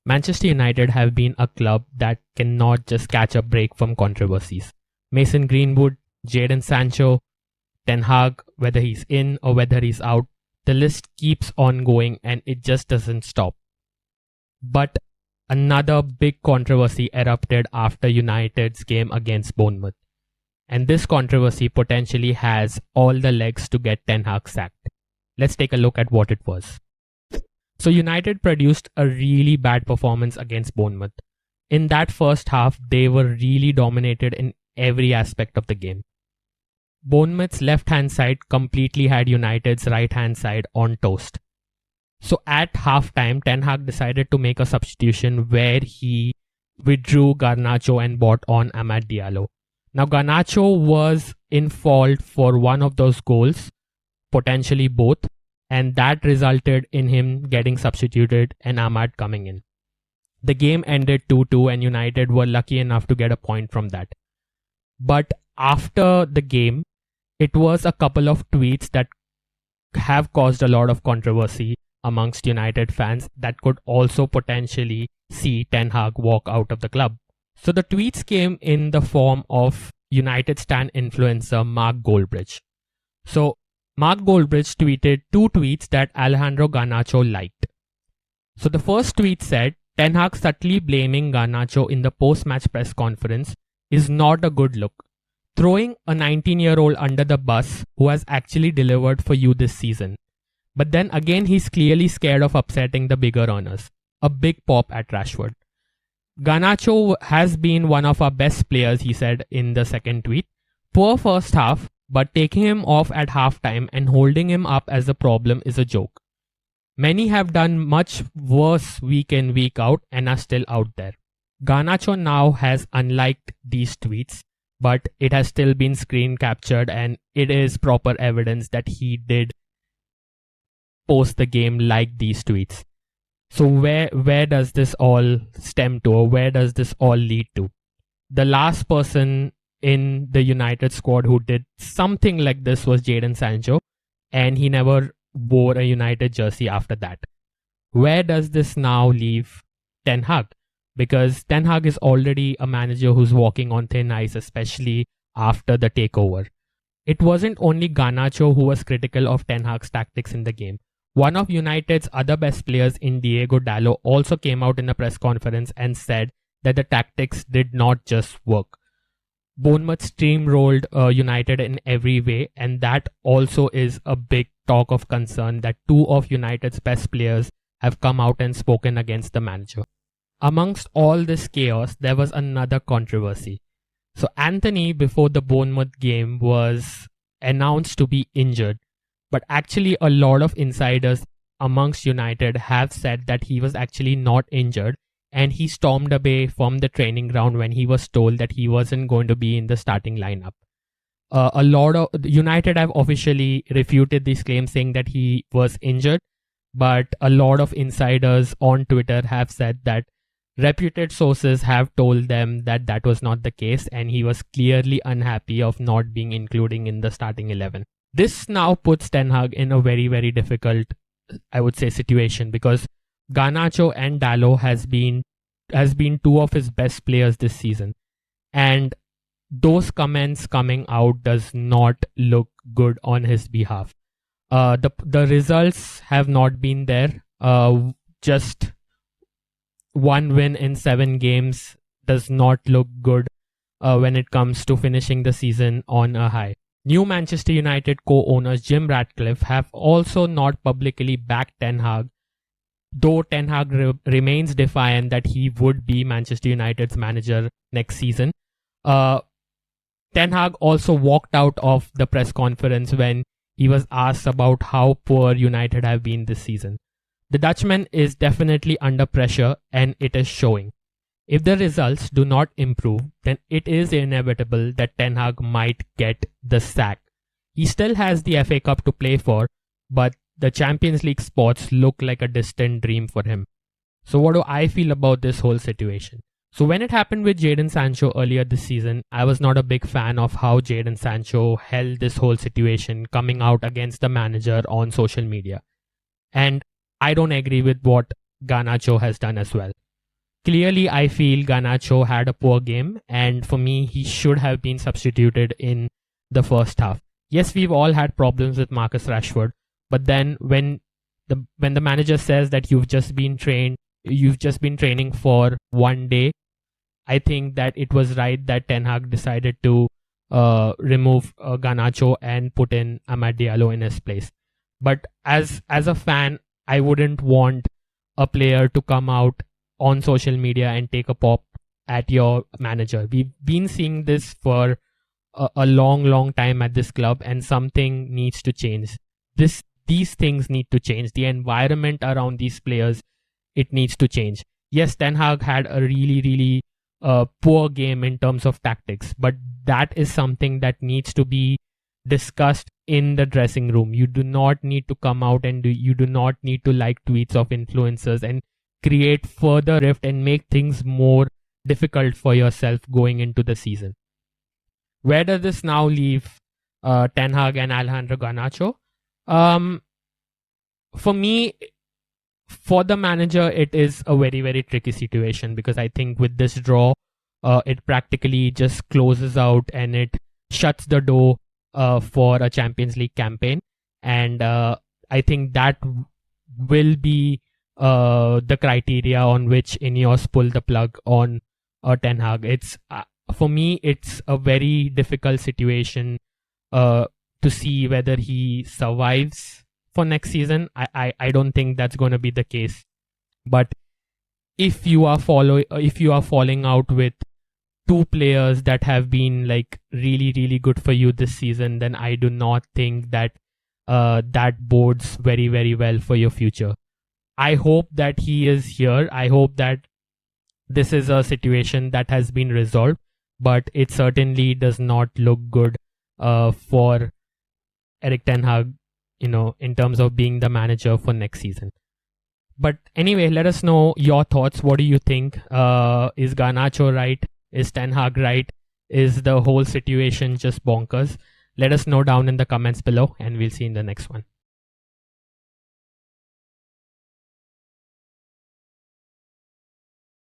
Manchester United have been a club that cannot just catch a break from controversies. Mason Greenwood, Jadon Sancho, Ten Hag, whether he's in or whether he's out, the list keeps on going and it just doesn't stop. But another big controversy erupted after United's game against Bournemouth. And this controversy potentially has all the legs to get Ten Hag sacked. Let's take a look at what it was. So United produced a really bad performance against Bournemouth. In that first half, they were really dominated in every aspect of the game. Bournemouth's left-hand side completely had United's right-hand side on toast. So at halftime, Ten Hag decided to make a substitution where he withdrew Garnacho and brought on Amad Diallo. Now Garnacho was in fault for one of those goals, potentially both, and that resulted in him getting substituted and Amad coming in. The game ended 2-2 and United were lucky enough to get a point from that. But after the game, it was a couple of tweets that have caused a lot of controversy amongst United fans that could also potentially see Ten Hag walk out of the club. So the tweets came in the form of United stan influencer Mark Goldbridge. So Mark Goldbridge tweeted two tweets that Alejandro Garnacho liked. So the first tweet said, Ten Hag subtly blaming Garnacho in the post-match press conference is not a good look. Throwing a 19-year-old under the bus who has actually delivered for you this season. But then again, he's clearly scared of upsetting the bigger earners. A big pop at Rashford. Garnacho has been one of our best players, he said in the second tweet. Poor first half, but taking him off at halftime and holding him up as a problem is a joke. Many have done much worse week in, week out and are still out there. Garnacho now has unliked these tweets, but it has still been screen captured and it is proper evidence that he did post the game like these tweets. So where does this all stem to, or where does this all lead to? The last person in the United squad who did something like this was Jadon Sancho, and he never wore a United jersey after that. Where does this now leave Ten Hag? Because Ten Hag is already a manager who's walking on thin ice, especially after the takeover. It wasn't only Garnacho who was critical of Ten Hag's tactics in the game. One of United's other best players in Diego Dallo also came out in a press conference and said that the tactics did not just work. Bournemouth steamrolled United in every way, and that also is a big talk of concern that two of United's best players have come out and spoken against the manager. Amongst all this chaos, there was another controversy. So Anthony, before the Bournemouth game, was announced to be injured. But actually, a lot of insiders amongst United have said that he was actually not injured and he stormed away from the training ground when he was told that he wasn't going to be in the starting lineup. A lot of United have officially refuted these claims, saying that he was injured, but a lot of insiders on Twitter have said that reputed sources have told them that that was not the case and he was clearly unhappy of not being included in the starting 11. This now puts Ten Hag in a very, very difficult, I would say, situation, because Garnacho and Dallo has been two of his best players this season, and those comments coming out does not look good on his behalf. The results have not been there. Just one win in 7 games does not look good when it comes to finishing the season on a high. New Manchester United co-owners Jim Ratcliffe have also not publicly backed Ten Hag, though Ten Hag remains defiant that he would be Manchester United's manager next season. Ten Hag also walked out of the press conference when he was asked about how poor United have been this season. The Dutchman is definitely under pressure and it is showing. If the results do not improve, then it is inevitable that Ten Hag might get the sack. He still has the FA Cup to play for, but the Champions League spots look like a distant dream for him. So what do I feel about this whole situation? So when it happened with Jadon Sancho earlier this season, I was not a big fan of how Jadon Sancho held this whole situation, coming out against the manager on social media. And I don't agree with what Garnacho has done as well. But when it happened with Ten Hag, I was not a big fan of how Jadon Sancho held this whole situation, coming out against the manager on social media. And I don't agree with what Garnacho has done as well. clearly I feel Garnacho had a poor game, and for me, he should have been substituted in the first half. Yes, we've all had problems with Marcus Rashford, but then when the manager says that you've just been training for one day, I think that it was right that Ten Hag decided to remove Garnacho and put in Amad Diallo in his place. But as a fan, I wouldn't want a player to come out on social media and take a pop at your manager. We've been seeing this for a long time at this club, and something needs to change. These things need to change. The environment around these players, it needs to change. Yes, Ten Hag had a really poor game in terms of tactics, but that is something that needs to be discussed in the dressing room. You do not need to come out and you do not need to like tweets of influencers and create further rift and make things more difficult for yourself going into the season. Where does this now leave Ten Hag and Alejandro Garnacho? For me, for the manager, it is a very tricky situation, because I think with this draw, it practically just closes out and it shuts the door for a Champions League campaign. And I think that will be the criteria on which Ineos pull the plug on Ten Hag. It's for me, it's a very difficult situation to see whether he survives for next season. I don't think that's going to be the case. But if you are falling out with two players that have been like really good for you this season, then I do not think that that bodes very well for your future. I hope that he is here. I hope that this is a situation that has been resolved, but it certainly does not look good for Erik ten Hag, in terms of being the manager for next season. But anyway, let us know your thoughts. What do you think? Is Garnacho right? Is Ten Hag right? Is the whole situation just bonkers? Let us know down in the comments below, and we'll see you in the next one.